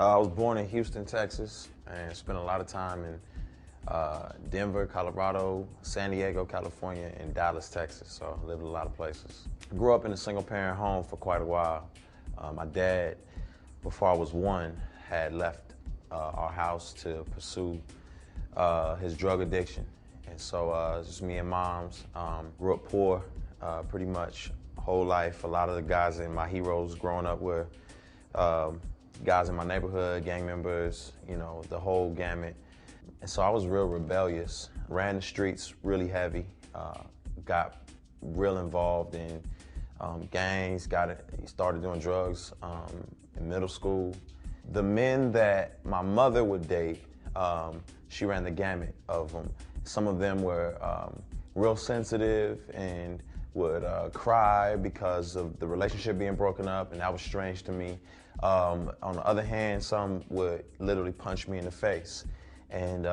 I was born in Houston, Texas, and spent a lot of time in Denver, Colorado, San Diego, California, and Dallas, Texas. So I lived in a lot of places. Grew up in a single-parent home for quite a while. My dad, before I was one, had left our house to pursue his drug addiction. And so just me and moms. Grew up poor pretty much whole life. A lot of the guys in my heroes growing up were guys in my neighborhood, gang members, you know, the whole gamut. And so I was real rebellious, ran the streets really heavy, got real involved in gangs, started doing drugs in middle school. The men that my mother would date, she ran the gamut of them. Some of them were real sensitive and would cry because of the relationship being broken up, and that was strange to me. On the other hand, some would literally punch me in the face. And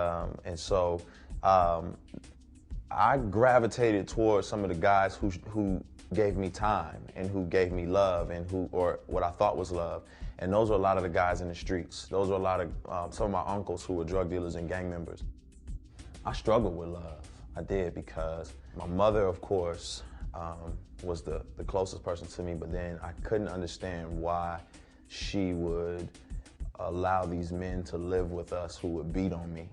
so I gravitated towards some of the guys who gave me time and who gave me love and or what I thought was love. And those were a lot of the guys in the streets. Those were a lot of some of my uncles who were drug dealers and gang members. I struggled with love. I did, because my mother, of course, was the closest person to me, but then I couldn't understand why she would allow these men to live with us who would beat on me.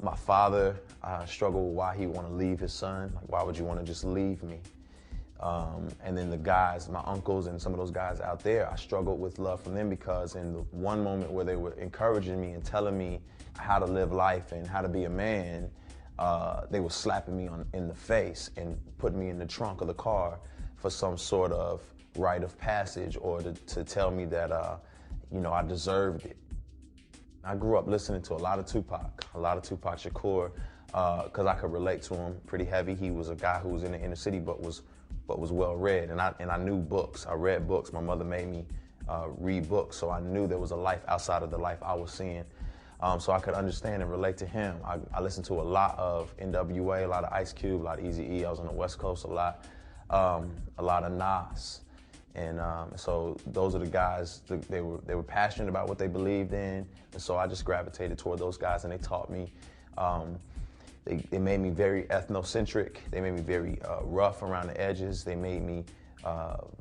My father, I struggled with why he would want to leave his son. Like, why would you want to just leave me? And then the guys, my uncles and some of those guys out there, I struggled with love from them, because in the one moment where they were encouraging me and telling me how to live life and how to be a man, they were slapping me in the face and putting me in the trunk of the car for some sort of rite of passage, or to tell me that, you know, I deserved it. I grew up listening to a lot of Tupac Shakur, because I could relate to him pretty heavy. He was a guy who was in the inner city, but was well read, and I knew books. I read books. My mother made me read books, so I knew there was a life outside of the life I was seeing. So I could understand and relate to him. I listened to a lot of NWA, a lot of Ice Cube, a lot of Eazy-E. I was on the West Coast a lot of Nas. And so those are the guys, they were passionate about what they believed in, and so I just gravitated toward those guys, and they taught me. They made me very ethnocentric. They made me very rough around the edges. They made me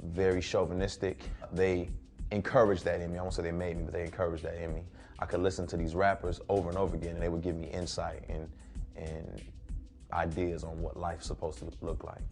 very chauvinistic. They encouraged that in me. I won't say they made me, but they encouraged that in me. I could listen to these rappers over and over again, and they would give me insight and ideas on what life's supposed to look like.